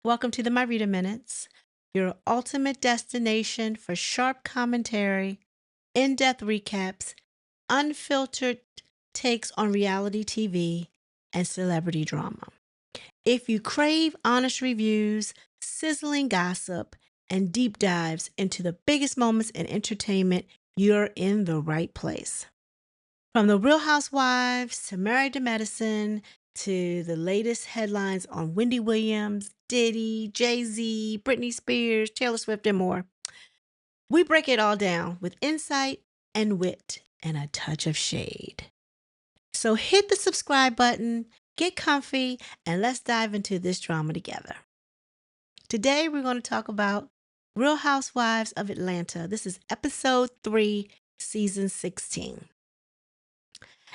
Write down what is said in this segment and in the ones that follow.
Welcome to the My Reader Minutes, your ultimate destination for sharp commentary, in depth recaps, unfiltered takes on reality TV, and celebrity drama. If you crave honest reviews, sizzling gossip, and deep dives into the biggest moments in entertainment, you're in the right place. From the Real Housewives to Married to Medicine to the latest headlines on Wendy Williams, Diddy, Jay Z, Britney Spears, Taylor Swift, and more, we break it all down with insight and wit and a touch of shade. So hit the subscribe button, get comfy, and let's dive into this drama together. Today, we're going to talk about Real Housewives of Atlanta. This is episode 3, season 16.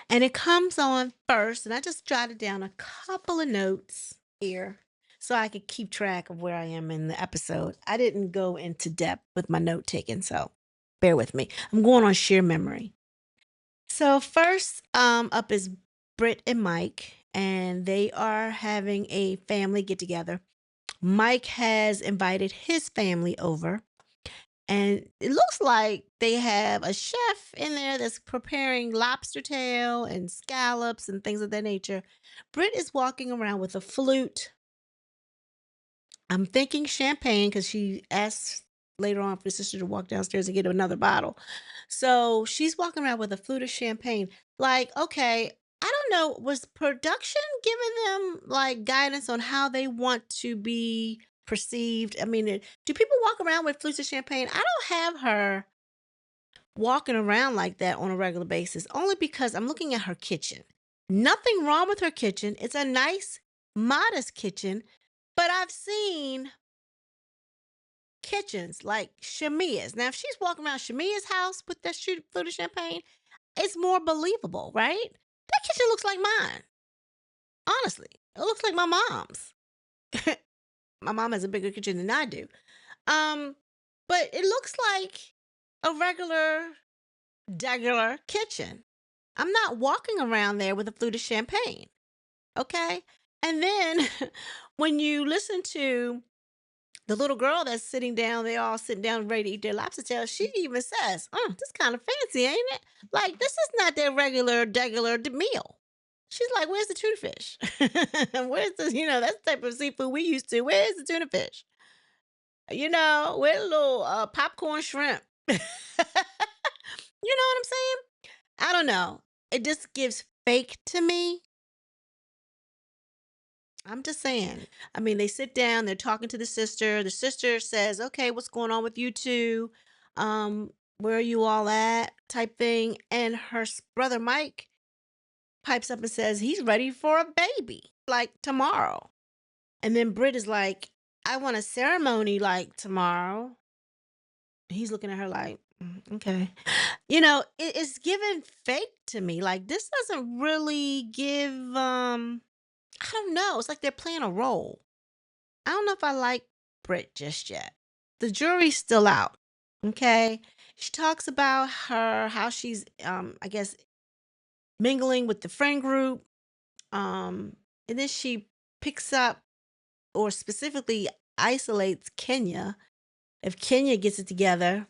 And it comes on first, and I just jotted down a couple of notes here so I could keep track of where I am in the episode. I didn't go into depth with my note taking, so bear with me. I'm going on sheer memory. So first up is Britt and Mike, and they are having a family get together. Mike has invited his family over. And it looks like they have a chef in there that's preparing lobster tail and scallops and things of that nature. Britt is walking around with a flute. I'm thinking champagne because she asked later on for the sister to walk downstairs and get another bottle. So she's walking around with a flute of champagne. Like, okay, I don't know, was production giving them like guidance on how they want to be perceived? I mean, do people walk around with flutes of champagne? I don't have her walking around like that on a regular basis, only because I'm looking at her kitchen. Nothing wrong with her kitchen. It's a nice, modest kitchen, but I've seen kitchens like Shamia's. Now, if she's walking around Shamia's house with that flute of champagne, it's more believable, right? That kitchen looks like mine. Honestly, it looks like my mom's. My mom has a bigger kitchen than I do. Um, but it looks like a regular kitchen. I'm not walking around there with a flute of champagne. Okay. And then when you listen to the little girl that's sitting down, they all sitting down ready to eat their lobster tail. She even says, this kind of fancy, ain't it? Like, this is not their regular meal. She's like, where's the tuna fish? Where's the, that's the type of seafood we used to. Where's the tuna fish? Where's the little popcorn shrimp? You know what I'm saying? I don't know. It just gives fake to me. I'm just saying. I mean, they sit down, they're talking to the sister. The sister says, "Okay, what's going on with you two? Where are you all at?" type thing. And her brother Mike pipes up and says he's ready for a baby, like tomorrow. And then Britt is like, "I want a ceremony like tomorrow." He's looking at her like, okay. It's given fake to me. Like, this doesn't really give I don't know. It's like they're playing a role. I don't know if I like Brit just yet. The jury's still out. Okay. She talks about how she's I guess mingling with the friend group. And then she picks up or specifically isolates Kenya. If Kenya gets it together,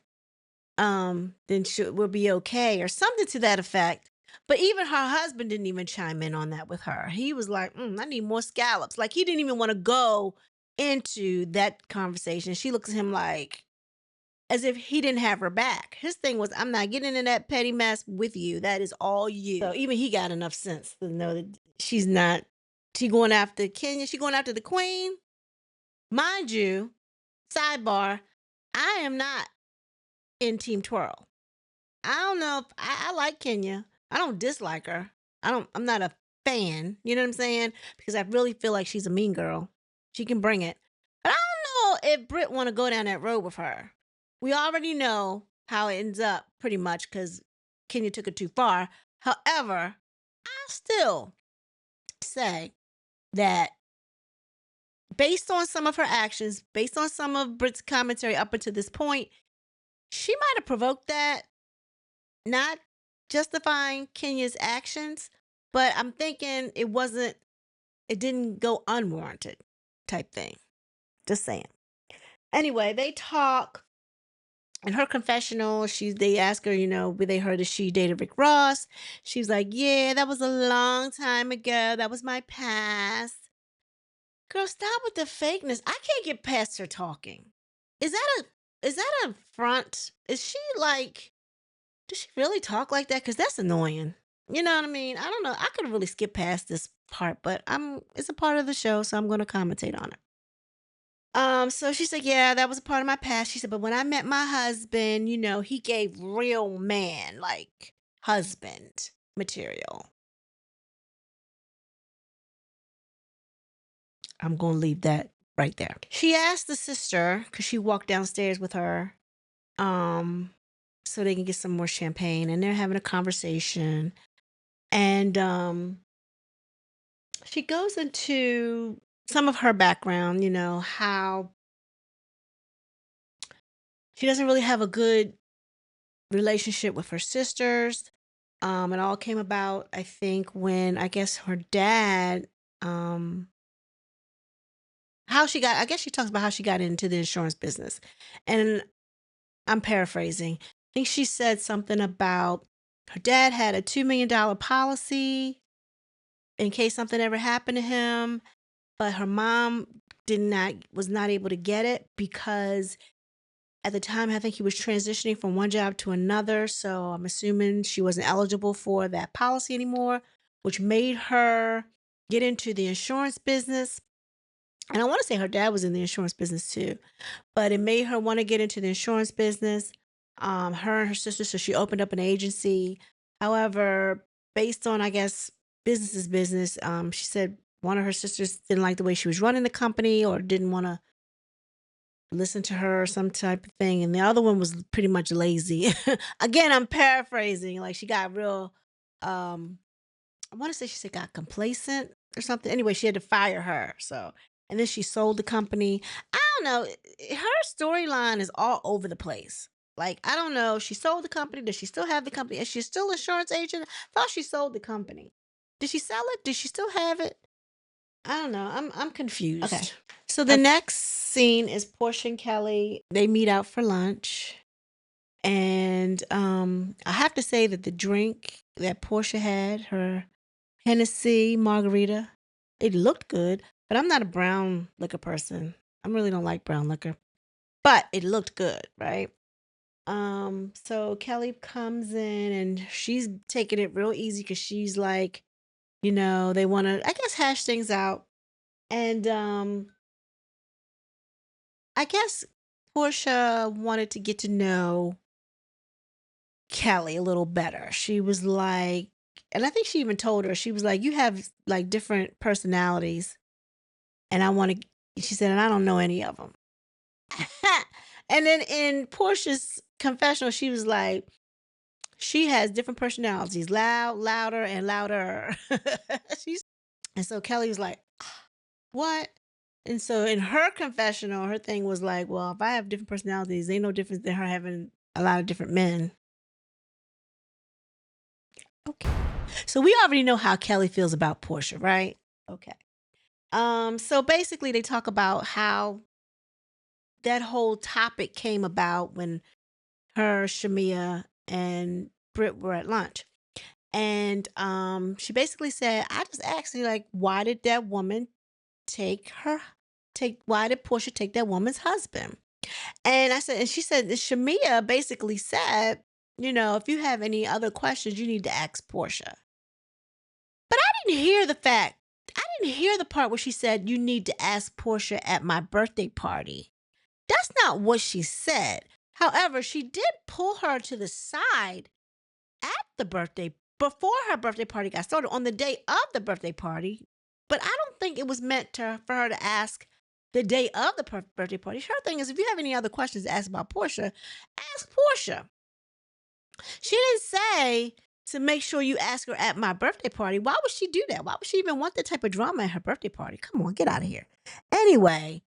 then we'll be okay, or something to that effect. But even her husband didn't even chime in on that with her. He was like, I need more scallops. Like, he didn't even want to go into that conversation. She looks at him like as if he didn't have her back. His thing was, I'm not getting into that petty mess with you. That is all you. So even he got enough sense to know that she going after Kenya. She going after the queen. Mind you, sidebar, I am not in Team Twirl. I don't know if I like Kenya. I don't dislike her. I'm not a fan. You know what I'm saying? Because I really feel like she's a mean girl. She can bring it. But I don't know if Britt want to go down that road with her. We already know how it ends up pretty much because Kenya took it too far. However, I still say that based on some of her actions, based on some of Britt's commentary up until this point, she might have provoked that. Not justifying Kenya's actions, but I'm thinking it didn't go unwarranted type thing. Just saying. Anyway, they talk. In her confessional, they ask her, they heard that she dated Rick Ross. She's like, yeah, that was a long time ago. That was my past. Girl, stop with the fakeness. I can't get past her talking. Is that a front? Is she like, does she really talk like that? Because that's annoying. You know what I mean? I don't know. I could really skip past this part, but it's a part of the show, so I'm gonna commentate on it. So she said, yeah, that was a part of my past. She said, but when I met my husband, he gave real man, like husband material. I'm going to leave that right there. She asked the sister, because she walked downstairs with her, so they can get some more champagne, and they're having a conversation. And she goes into some of her background, how she doesn't really have a good relationship with her sisters. It all came about, I think, when I guess her dad, um, I guess she talks about how she got into the insurance business. And I'm paraphrasing. I think she said something about her dad had a $2 million policy in case something ever happened to him, but her mom was not able to get it because at the time, I think he was transitioning from one job to another. So I'm assuming she wasn't eligible for that policy anymore, which made her get into the insurance business. And I want to say her dad was in the insurance business too, but it made her want to get into the insurance business. Her and her sister, so she opened up an agency. However, based on, I guess, business is business, she said one of her sisters didn't like the way she was running the company or didn't want to listen to her or some type of thing, and the other one was pretty much lazy. Again, I'm paraphrasing, like, she got real, um I wanna say she said got complacent or something. Anyway, she had to fire her, so and then she sold the company. I don't know, her storyline is all over the place. Like, I don't know, she sold the company, does she still have the company? Is she still an insurance agent? Thought she sold the company. Did she sell it? Did she still have it? I don't know. I'm confused. Okay. So the next scene is Portia and Kelly. They meet out for lunch. And I have to say that the drink that Portia had, her Hennessy margarita, it looked good, but I'm not a brown liquor person. I really don't like brown liquor. But it looked good, right? So Kelly comes in and she's taking it real easy because she's like, they want to, I guess, hash things out. And I guess Portia wanted to get to know Kelly a little better. She was like, and I think she even told her, she was like, you have like different personalities. And she said, and I don't know any of them. And then in Portia's confessional, she was like, she has different personalities, loud, louder, and louder. And so Kelly was like, what? And so in her confessional, her thing was like, well, if I have different personalities, ain't no difference than her having a lot of different men. Okay. So we already know how Kelly feels about Portia, right? Okay. So basically they talk about how that whole topic came about when her, Shamia, and Britt were at lunch. And she basically said, I just asked you, like, why did that woman why did Portia take that woman's husband? And she said, Shamia basically said, if you have any other questions, you need to ask Portia. But I didn't hear the part where she said, you need to ask Portia at my birthday party. That's not what she said. However, she did pull her to the side at the birthday, before her birthday party got started, on the day of the birthday party. But I don't think it was meant for her to ask the day of the birthday party. Her thing is, if you have any other questions to ask about Portia, ask Portia. She didn't say to make sure you ask her at my birthday party. Why would she do that? Why would she even want that type of drama at her birthday party? Come on, get out of here. Anyway,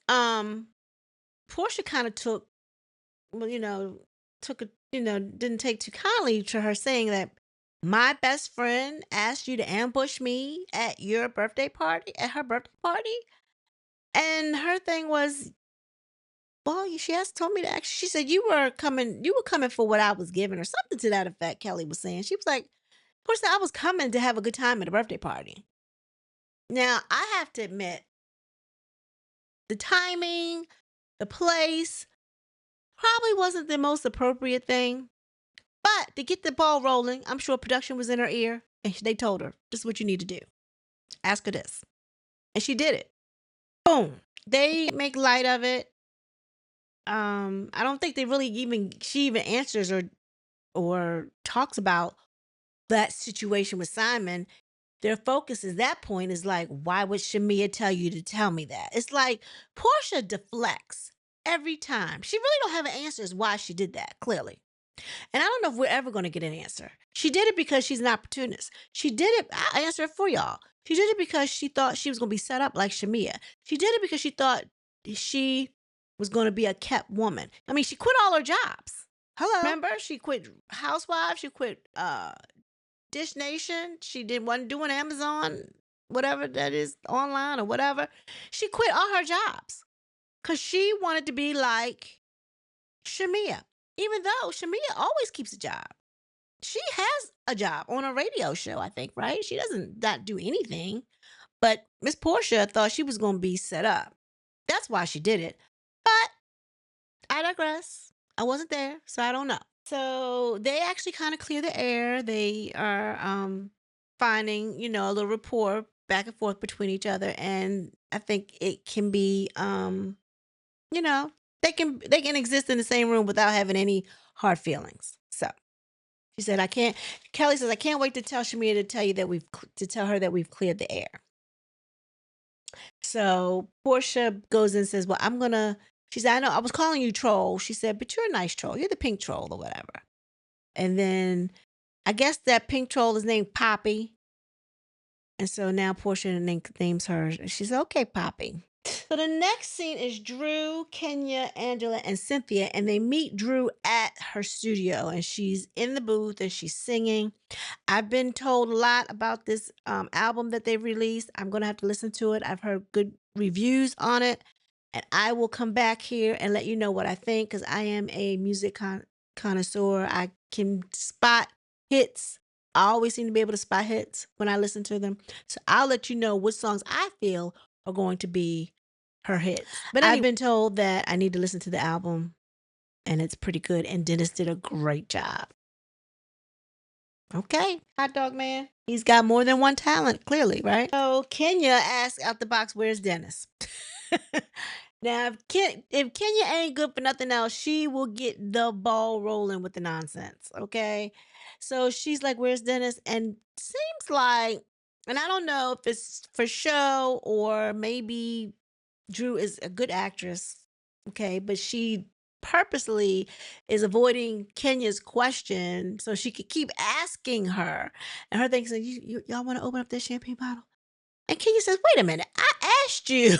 Portia kind of took, well, didn't take too kindly to her saying that my best friend asked you to ambush me at her birthday party. And her thing was, well, she has told me to actually, she said, you were coming for what I was giving, or something to that effect, Kelly was saying. She was like, of course, I was coming to have a good time at a birthday party. Now, I have to admit, the timing, the place probably wasn't the most appropriate thing. But to get the ball rolling, I'm sure production was in her ear and they told her, this is what you need to do. Ask her this. And she did it. Boom. They make light of it. I don't think they really she even answers or talks about that situation with Simon. Their focus at that point is like, why would Shamia tell you to tell me that? It's like Portia deflects every time. She really don't have an answer as why she did that, clearly. And I don't know if we're ever going to get an answer. She did it because she's an opportunist. She did it. I'll answer it for y'all. She did it because she thought she was going to be set up like Shamia. She did it because she thought she was going to be a kept woman. I mean, she quit all her jobs. Hello. Remember, she quit Housewives. She quit Dish Nation. She wasn't doing Amazon, whatever that is, online or whatever. She quit all her jobs because she wanted to be like Shamia. Even though Shamia always keeps a job. She has a job on a radio show, I think, right? She doesn't not do anything. But Miss Portia thought she was going to be set up. That's why she did it. But I digress. I wasn't there, so I don't know. So they actually kind of clear the air. They are finding, a little rapport back and forth between each other. And I think it can be you know, they can exist in the same room without having any hard feelings. So she said, I can't. Kelly says, I can't wait to tell Shamia to tell you that to tell her that we've cleared the air. So Portia goes and says, well, I'm gonna. She said, I know I was calling you troll. She said, but you're a nice troll. You're the pink troll or whatever. And then I guess that pink troll is named Poppy. And so now Portia names her. She said, okay, Poppy. So the next scene is Drew, Kenya, Angela, and Cynthia, and they meet Drew at her studio, and she's in the booth and she's singing. I've been told a lot about this album that they released. I'm gonna have to listen to it. I've heard good reviews on it, and I will come back here and let you know what I think because I am a music connoisseur. I can spot hits. I always seem to be able to spot hits when I listen to them. So I'll let you know what songs I feel are going to be her hits. But I've been told that I need to listen to the album and it's pretty good. And Dennis did a great job. Okay, hot dog man. He's got more than one talent, clearly, right? So Kenya asks out the box, where's Dennis? Now, if Kenya ain't good for nothing else, she will get the ball rolling with the nonsense, okay? So she's like, where's Dennis? And seems like, and I don't know if it's for show or maybe Drew is a good actress, okay, but she purposely is avoiding Kenya's question so she could keep asking her. And her thing is, y'all want to open up this champagne bottle? And Kenya says, wait a minute, I asked you,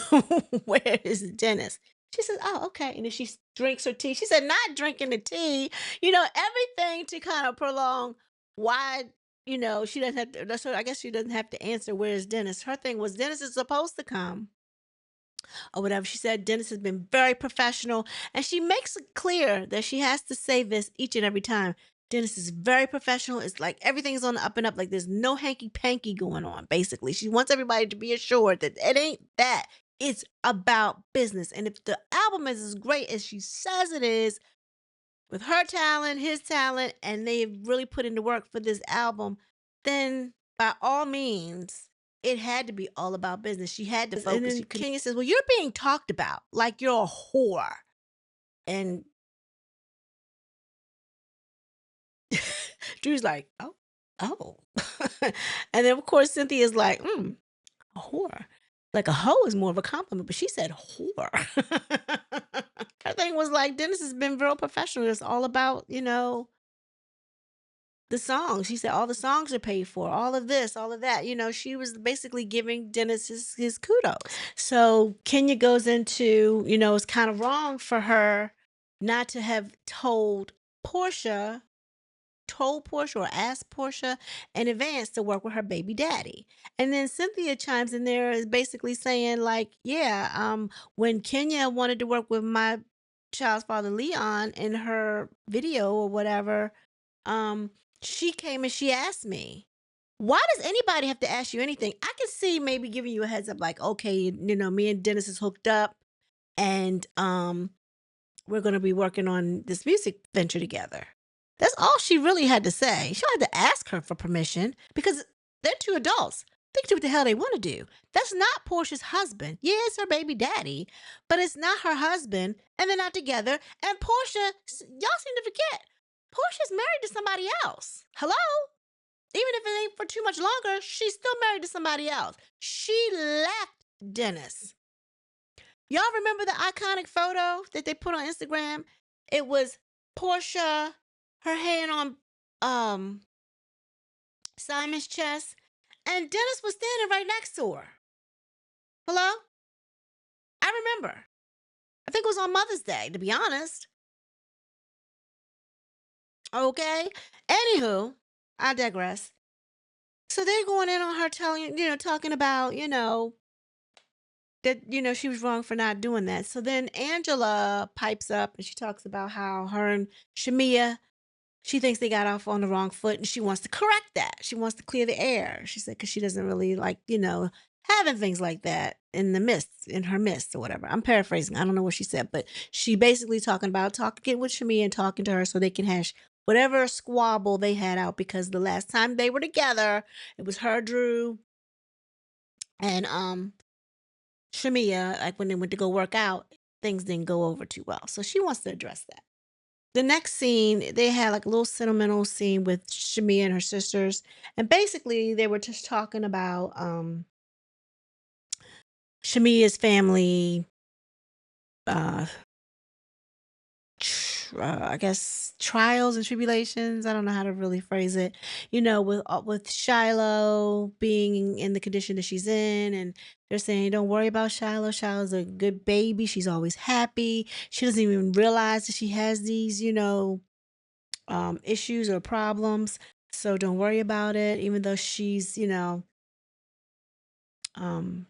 where is Dennis? She says, oh, okay. And then she drinks her tea. She said, not drinking the tea, everything to kind of prolong why, she doesn't have to, so I guess she doesn't have to answer, where's Dennis? Her thing was, Dennis is supposed to come or whatever. She said Dennis has been very professional, and she makes it clear that she has to say this each and every time. Dennis is very professional. It's like everything's on the up and up. Like there's no hanky panky going on. Basically, she wants everybody to be assured that it ain't that. It's about business. And if the album is as great as she says it is, with her talent, his talent, and they've really put into work for this album, then by all means, it had to be all about business. She had to focus. And then Kenya says, well, you're being talked about like you're a whore. And Drew's like, oh. And then, of course, Cynthia's like, a whore. Like a hoe is more of a compliment, but she said whore. Her thing was like, Dennis has been real professional. It's all about, the songs. She said all the songs are paid for, all of this, all of that. She was basically giving Dennis his kudos. So Kenya goes into, it's kind of wrong for her not to have told Portia told Portia or asked Portia in advance to work with her baby daddy. And then Cynthia chimes in there is basically saying like, yeah, when Kenya wanted to work with my child's father Leon in her video or whatever, um, she came and she asked me. Why does anybody have to ask you anything? I can see maybe giving you a heads up, like, okay, me and Dennis is hooked up, and we're gonna be working on this music venture together. That's all she really had to say. She don't have to ask her for permission because they're two adults. They can do what the hell they want to do. That's not Portia's husband. Yeah, it's her baby daddy, but it's not her husband, and they're not together. And Portia, y'all seem to forget, Portia's married to somebody else. Hello? Even if it ain't for too much longer, she's still married to somebody else. She left Dennis. Y'all remember the iconic photo that they put on Instagram? It was Portia, her hand on um Simon's chest, and Dennis was standing right next to her. Hello? I remember. I think it was on Mother's Day, to be honest. Okay. Anywho, I digress. So they're going in on her telling, talking about, that she was wrong for not doing that. So then Angela pipes up and she talks about how her and Shamia, she thinks they got off on the wrong foot and she wants to correct that. She wants to clear the air. She said because she doesn't really like having things like that in her midst or whatever. I'm paraphrasing. I don't know what she said, but she basically talking with Shamia and talking to her so they can hash whatever squabble they had out, because the last time they were together it was her, Drew, and Shamia, like when they went to go work out, things didn't go over too well. So she wants to address that. The next scene, they had like a little sentimental scene with Shamia and her sisters. And basically they were just talking about Shamia's family, uh, I guess trials and tribulations. I don't know how to really phrase it. With Shiloh being in the condition that she's in, and they're saying, "Don't worry about Shiloh. Shiloh's a good baby. She's always happy. She doesn't even realize that she has these, issues or problems. So don't worry about it. Even though she's, um,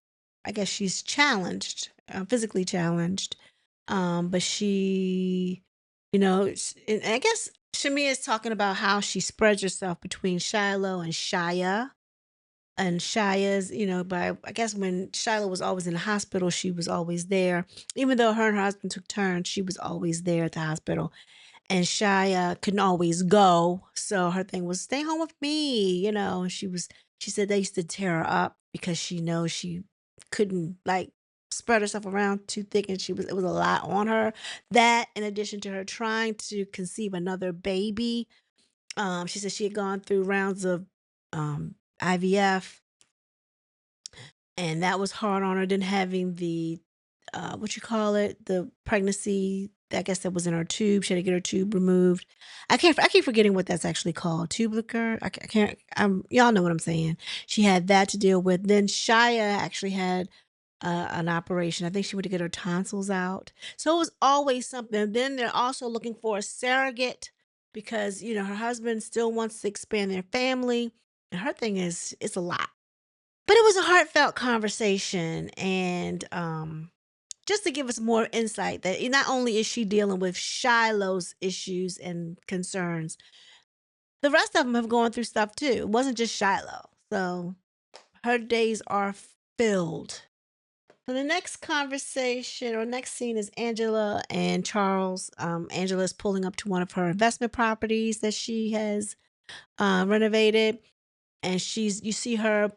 I guess she's challenged, physically challenged. But she, and I guess Shamia is talking about how she spreads herself between Shiloh and Shia. And Shia's, by I guess when Shiloh was always in the hospital, she was always there. Even though her and her husband took turns, she was always there at the hospital. And Shia couldn't always go. So her thing was stay home with me, she said they used to tear her up because she knows she couldn't like spread herself around too thick, and it was a lot on her. That in addition to her trying to conceive another baby. She said she had gone through rounds of IVF, and that was hard on her. Then having the what you call it, the pregnancy, I guess that was in her tube. She had to get her tube removed. I keep forgetting what that's actually called. Tubular. I can't. Y'all know what I'm saying. She had that to deal with. Then Shia actually had an operation. I think she went to get her tonsils out. So it was always something. Then they're also looking for a surrogate because her husband still wants to expand their family, and her thing is it's a lot. But it was a heartfelt conversation, and just to give us more insight that not only is she dealing with Shiloh's issues and concerns, the rest of them have gone through stuff too. It wasn't just Shiloh. So her days are filled. So the next conversation or next scene is Angela and Charles. Angela is pulling up to one of her investment properties that she has renovated, and you see her,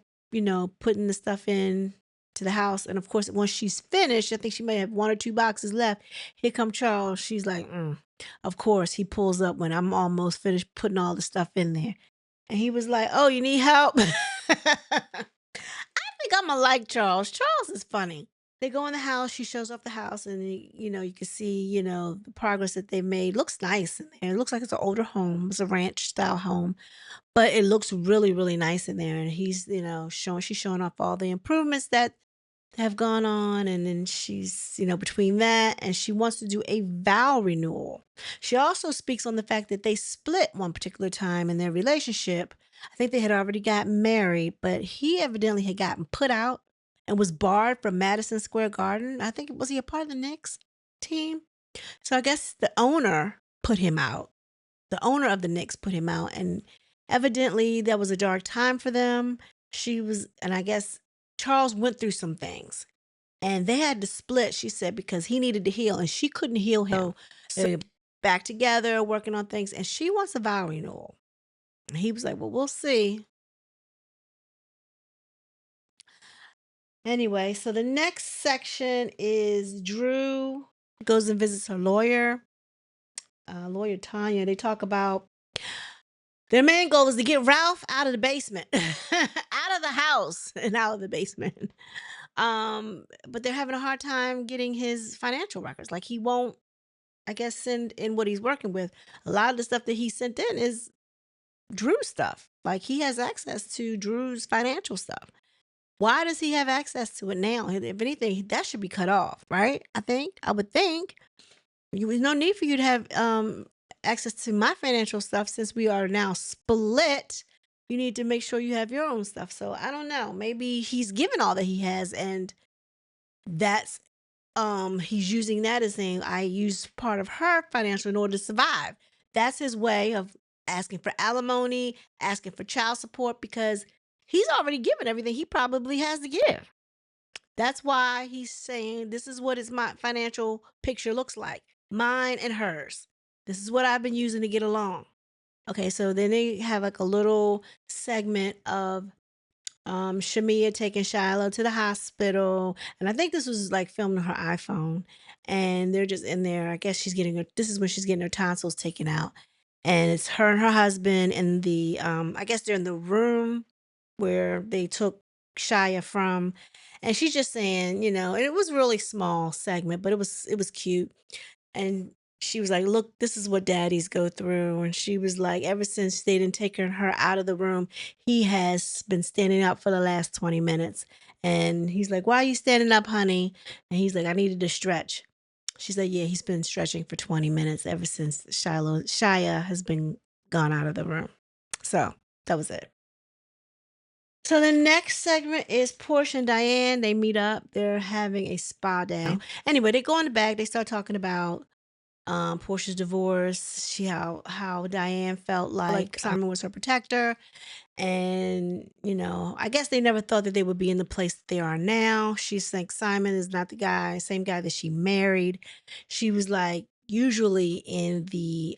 putting the stuff in to the house. And of course, once she's finished, I think she may have one or two boxes left. Here come Charles. She's like, of course, he pulls up when I'm almost finished putting all the stuff in there. And he was like, oh, you need help? I think I'm gonna like Charles. Charles is funny. They go in the house. She shows off the house, and you can see the progress that they made. Looks nice in there. It looks like it's an older home. It's a ranch style home, but it looks really, really nice in there. And he's, she's showing off all the improvements that have gone on, and then she's, between that and she wants to do a vow renewal. She also speaks on the fact that they split one particular time in their relationship. I think they had already got married, but he evidently had gotten put out and was barred from Madison Square Garden. I think, was he a part of the Knicks team? So I guess the owner put him out. The owner of the Knicks put him out, and evidently that was a dark time for them. And I guess Charles went through some things, and they had to split, she said, because he needed to heal and she couldn't heal him. So they're back together, working on things, and she wants a vow renewal. And he was like, well, we'll see. Anyway, so the next section is Drew goes and visits her lawyer Tanya. They talk about their main goal is to get Ralph out of the basement, out of the house and out of the basement. But they're having a hard time getting his financial records. Like, he won't, I guess, send in what he's working with. A lot of the stuff that he sent in is Drew's stuff. Like, he has access to Drew's financial stuff. Why does he have access to it now? If anything, that should be cut off, right? I would think. There's no need for you to have access to my financial stuff since we are now split. You need to make sure you have your own stuff. So I don't know. Maybe he's given all that he has, and that's he's using that as saying, I use part of her financial in order to survive. That's his way of asking for alimony, asking for child support, because he's already given everything he probably has to give. That's why he's saying, this is what my financial picture looks like, mine and hers. This is what I've been using to get along. Okay, so then they have like a little segment of Shamia taking Shiloh to the hospital. And I think this was like filmed on her iPhone. And they're just in there. I guess this is when she's getting her tonsils taken out. And it's her and her husband in I guess they're in the room where they took Shia from. And she's just saying, and it was really small segment, but it was cute. And she was like, look, this is what daddies go through. And she was like, ever since they didn't take her out of the room, he has been standing up for the last 20 minutes. And he's like, why are you standing up, honey? And he's like, I needed to stretch. She said, yeah, he's been stretching for 20 minutes ever since Shia has been gone out of the room. So that was it. So the next segment is Portia and Diane. They meet up. They're having a spa day. Anyway, they go in the back. They start talking about Portia's divorce. How Diane felt like Simon was her protector. And, I guess they never thought that they would be in the place that they are now. She's like, Simon is not the same guy that she married. She was like, usually in the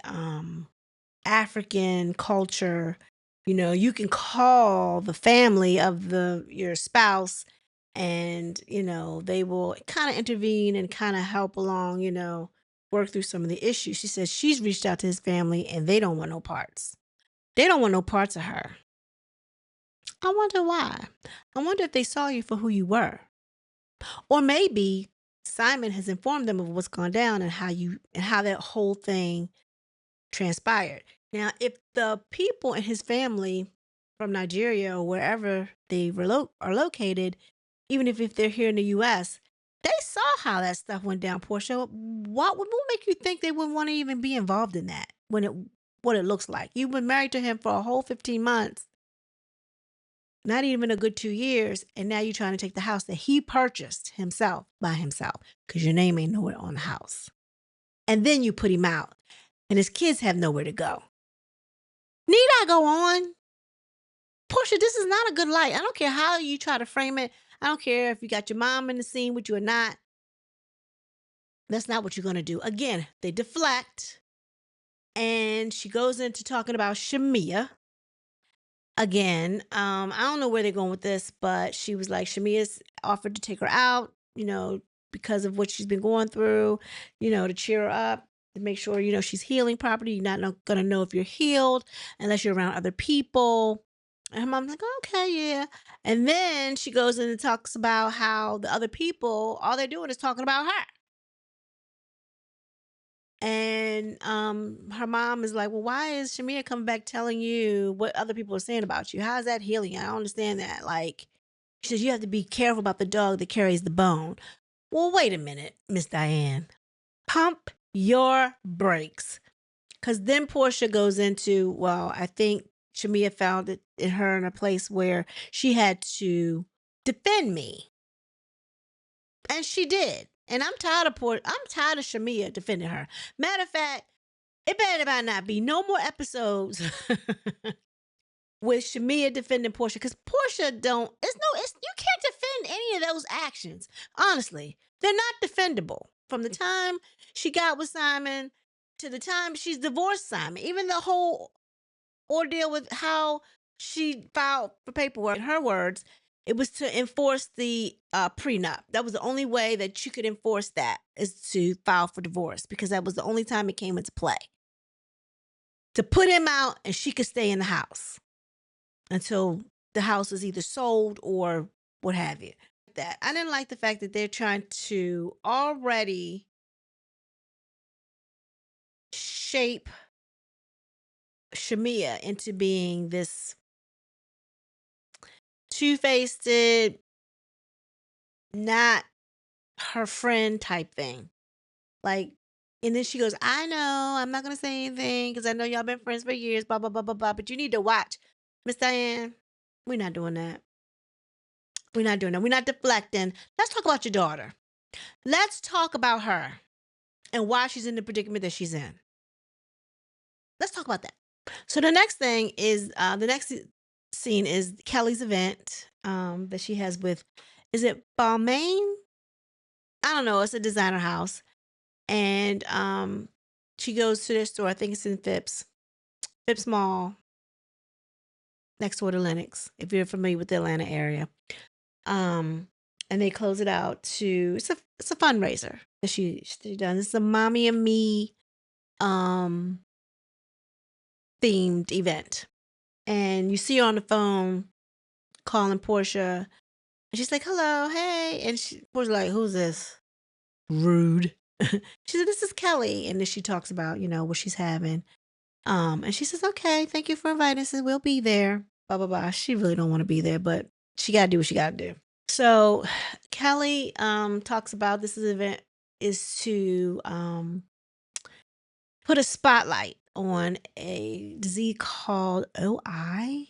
African culture, you can call the family of your spouse, and they will kind of intervene and kind of help along, work through some of the issues. She says she's reached out to his family and they don't want no parts. They don't want no parts of her. I wonder why. I wonder if they saw you for who you were. Or maybe Simon has informed them of what's gone down and how that whole thing transpired. Now, if the people in his family from Nigeria or wherever they are located, even if they're here in the US, they saw how that stuff went down, Portia. What would make you think they wouldn't want to even be involved in that what it looks like? You've been married to him for a whole 15 months, not even a good 2 years, and now you're trying to take the house that he purchased himself by himself because your name ain't nowhere on the house. And then you put him out, and his kids have nowhere to go. Need I go on? Portia, this is not a good light. I don't care how you try to frame it. I don't care if you got your mom in the scene with you or not. That's not what you're going to do. Again, they deflect. And she goes into talking about Shamia. Again, I don't know where they're going with this, but she was like, Shamia's offered to take her out, because of what she's been going through, to cheer her up, to make sure, she's healing properly. You're not going to know if you're healed unless you're around other people. And her mom's like, okay, yeah. And then she goes in and talks about how the other people, all they're doing is talking about her. And her mom is like, well, why is Shamia coming back telling you what other people are saying about you? How is that healing? I don't understand that. Like, She says, you have to be careful about the dog that carries the bone. Well, wait a minute, Miss Diane. Pump your brakes. Because then Portia goes into, well, I think Shamia found it in her in a place where she had to defend me. And she did. And I'm tired of Shamia defending her. Matter of fact, it better not be no more episodes with Shamia defending Portia, because Portia don't. You can't defend any of those actions. Honestly, they're not defendable. From the time she got with Simon to the time she's divorced Simon, even the whole ordeal with how she filed for paperwork. In her words, it was to enforce the prenup. That was the only way that you could enforce that, is to file for divorce, because that was the only time it came into play. To put him out and she could stay in the house until the house is either sold or what have you. That I didn't like the fact that they're trying to already shape Shamia into being this two-faced, not her friend type thing. Like, and then she goes, I know, I'm not going to say anything because I know y'all been friends for years, blah, blah, blah, blah, blah. But you need to watch. Miss Diane, we're not doing that. We're not doing that. We're not deflecting. Let's talk about your daughter. Let's talk about her and why she's in the predicament that she's in. Let's talk about that. So the next thing is, the next scene is Kelly's event that she has with, is it Balmain? I don't know. It's a designer house. And she goes to their store. I think it's in Phipps Mall, next door to Lenox, if you're familiar with the Atlanta area. And they close it out to, it's a fundraiser that she done. It's a Mommy and Me themed event. And you see her on the phone calling Portia. And she's like, hello, hey. And Portia's like, who's this? Rude. She said, this is Kelly. And then she talks about, what she's having. And she says, okay, thank you for inviting us. We'll be there. Blah, blah, blah. She really don't want to be there, but she got to do what she got to do. So Kelly talks about this event is to put a spotlight on a disease called OI.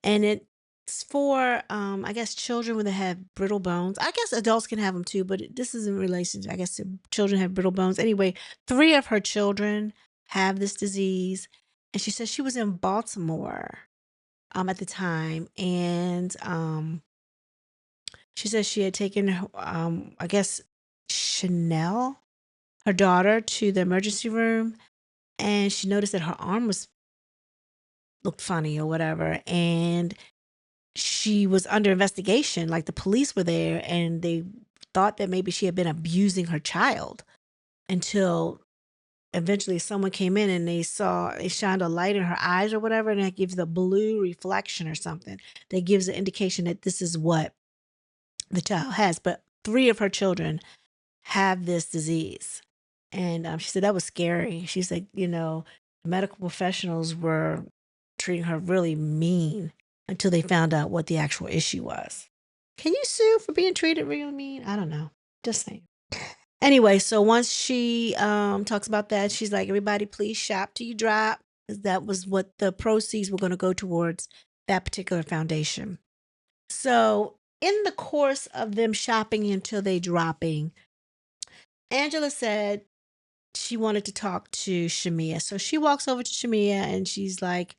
And it's for, I guess, children when they have brittle bones. I guess adults can have them too, but this is in relation to, I guess, to children have brittle bones. Anyway, 3 of her children have this disease. And she says she was in Baltimore at the time. And she says she had taken, I guess, Chanel, her daughter, to the emergency room. And she noticed that her arm looked funny or whatever. And she was under investigation. Like, the police were there and they thought that maybe she had been abusing her child, until eventually someone came in and they shined a light in her eyes or whatever. And that gives the blue reflection or something that gives an indication that this is what the child has. But 3 of her children have this disease. And she said that was scary. She said, the medical professionals were treating her really mean until they found out what the actual issue was. Can you sue for being treated really mean? I don't know. Just saying. Anyway, so once she talks about that, she's like, everybody please shop till you drop. Because that was what the proceeds were going to go towards, that particular foundation. So in the course of them shopping until they dropping, Angela said she wanted to talk to Shamia. So she walks over to Shamia and she's like,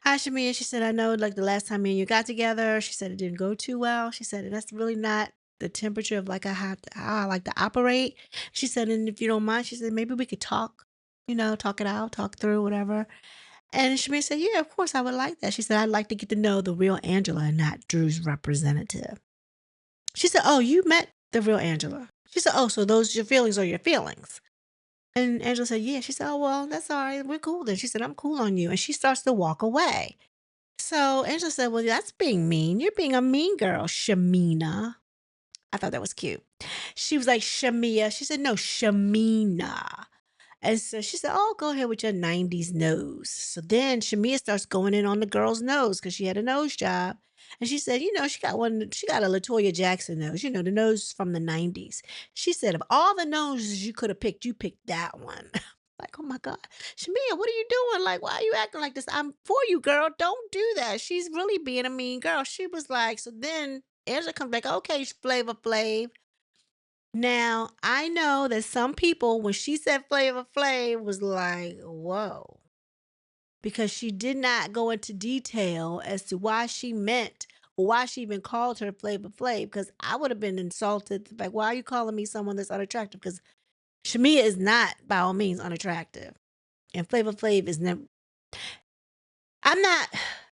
hi, Shamia. She said, I know, like, the last time me and you got together, she said it didn't go too well. She said, that's really not the temperature of how I like to operate. She said, and if you don't mind, she said, maybe we could talk, talk it out, talk through, whatever. And Shamia said, yeah, of course, I would like that. She said, I'd like to get to know the real Angela and not Drew's representative. She said, oh, you met the real Angela. She said, oh, so those your feelings are your feelings. And Angela said, yeah. She said, oh, well, that's all right. We're cool then. She said, I'm cool on you. And she starts to walk away. So Angela said, well, that's being mean. You're being a mean girl, Shamina. I thought that was cute. She was like, Shamia. She said, no, Shamina. And so she said, oh, go ahead with your 90s nose. So then Shamia starts going in on the girl's nose because she had a nose job. And she said, she got one, she got a LaToya Jackson nose, the nose from the 90s. She said, of all the noses you could have picked, you picked that one. Like, oh my God. Shamia, what are you doing? Like, why are you acting like this? I'm for you, girl. Don't do that. She's really being a mean girl. She was like, so then Angela comes back, okay, Flavor Flav. Now, I know that some people, when she said Flavor Flav, was like, whoa, because she did not go into detail as to why she meant or why she even called her Flavor Flav, because I would have been insulted. Like, why are you calling me someone that's unattractive? Because Shamia is not, by all means, unattractive. And Flavor Flav is never, I'm not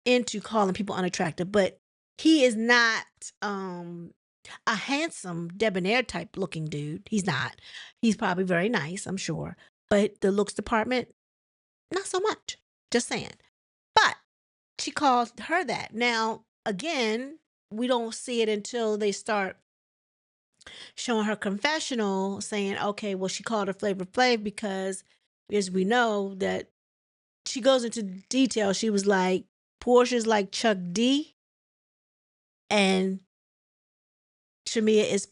into calling people unattractive, but he is not a handsome, debonair type looking dude. He's not. He's probably very nice, I'm sure. But the looks department, not so much. Just saying. But she called her that. Now, again, we don't see it until they start showing her confessional saying, okay, well, she called her Flavor Flav because, as we know, that she goes into detail. She was like, Portia's like Chuck D, and Shamia is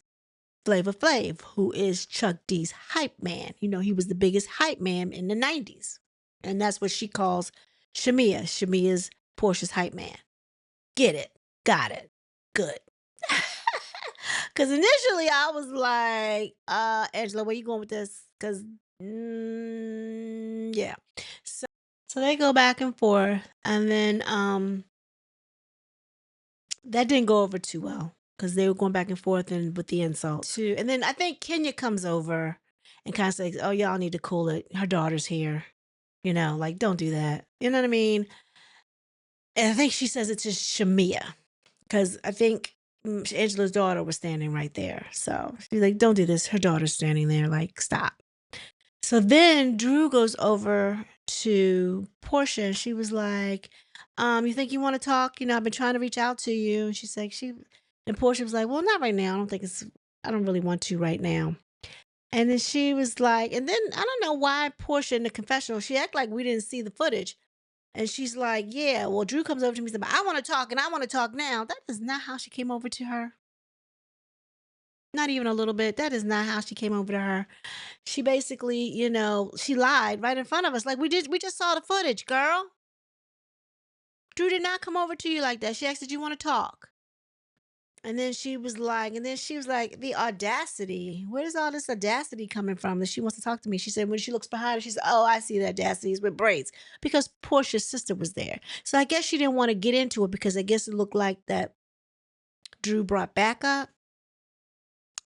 Flavor Flav, who is Chuck D's hype man. He was the biggest hype man in the 90s. And that's what she calls Shamia. Shamia's Portia's hype man. Get it. Got it. Good. Because initially I was like, Angela, where you going with this? Because, yeah. So they go back and forth. And then that didn't go over too well, because they were going back and forth and with the insults too. And then I think Kenya comes over and kind of says, oh, y'all need to cool it. Her daughter's here. Like, don't do that. You know what I mean? And I think she says it to Shamia, because I think Angela's daughter was standing right there. So she's like, don't do this. Her daughter's standing there. Like, stop. So then Drew goes over to Portia and she was like, you think you want to talk? I've been trying to reach out to you. And she's like, and Portia was like, well, not right now. I don't really want to right now. And then she was like, and then I don't know why Portia in the confessional, she acted like we didn't see the footage. And she's like, yeah, well, Drew comes over to me and says, I want to talk and I want to talk now. That is not how she came over to her. Not even a little bit. That is not how she came over to her. She basically, she lied right in front of us. Like, we just saw the footage, girl. Drew did not come over to you like that. She asked, did you want to talk? And then she was like, the audacity. Where's all this audacity coming from that she wants to talk to me? She said, when she looks behind her, she said, oh, I see the audacity is with braids, because Portia's sister was there. So I guess she didn't want to get into it because I guess it looked like that Drew brought back up.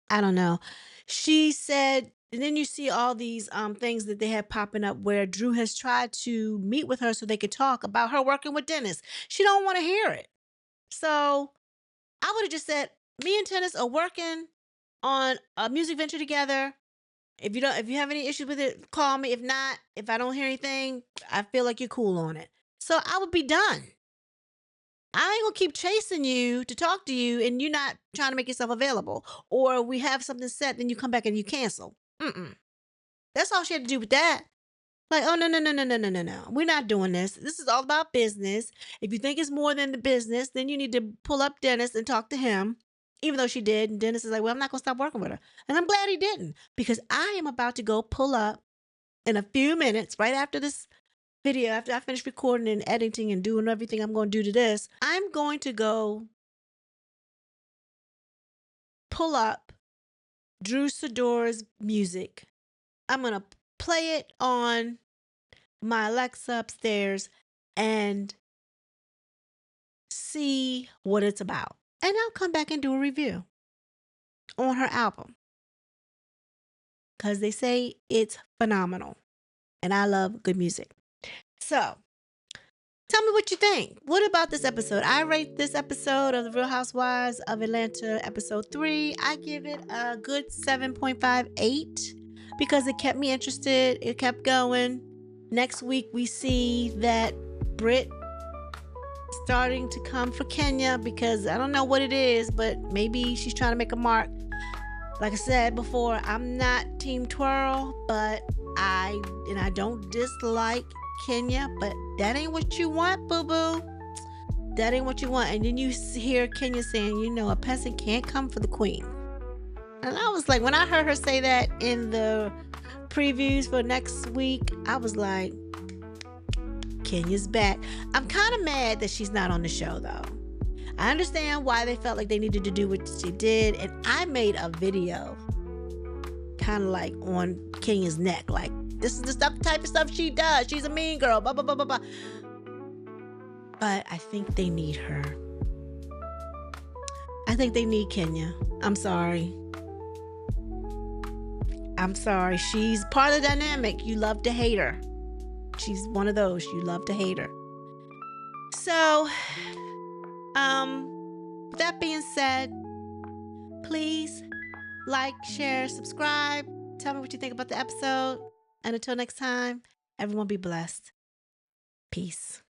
I don't know. She said, and then you see all these things that they have popping up where Drew has tried to meet with her so they could talk about her working with Dennis. She don't want to hear it. So I would have just said, me and Dennis are working on a music venture together. If you have any issues with it, call me. If not, if I don't hear anything, I feel like you're cool on it. So I would be done. I ain't gonna keep chasing you to talk to you and you're not trying to make yourself available. Or we have something set, then you come back and you cancel. That's all she had to do with that. Like, oh, no, no, no, no, no, no, no, no. We're not doing this. This is all about business. If you think it's more than the business, then you need to pull up Dennis and talk to him. Even though she did. And Dennis is like, well, I'm not gonna stop working with her. And I'm glad he didn't, because I am about to go pull up in a few minutes, right after this video, after I finish recording and editing and doing everything I'm going to do to this, I'm going to go pull up Drew Sidor's music. I'm going to play it on my Alexa upstairs and see what it's about. And I'll come back and do a review on her album, because they say it's phenomenal and I love good music. So tell me what you think. What about this episode? I rate this episode of The Real Housewives of Atlanta, episode 3. I give it a good 7.58 because it kept me interested. It kept going. Next week, we see that Britt starting to come for Kenya, because I don't know what it is, but maybe she's trying to make a mark. Like I said before, I'm not Team Twirl, but I don't dislike Kenya, but that ain't what you want, boo-boo. That ain't what you want. And then you hear Kenya saying, a peasant can't come for the queen. And I was like, when I heard her say that in the previews for next week, I was like, Kenya's back. I'm kind of mad that she's not on the show, though. I understand why they felt like they needed to do what she did. And I made a video kind of like on Kenya's neck. Like, this is the type of stuff she does. She's a mean girl, blah, blah, blah, blah, blah. But I think they need her. I think they need Kenya. I'm sorry. She's part of the dynamic. You love to hate her. She's one of those. You love to hate her. So, with that being said, please like, share, subscribe. Tell me what you think about the episode. And until next time, everyone be blessed. Peace.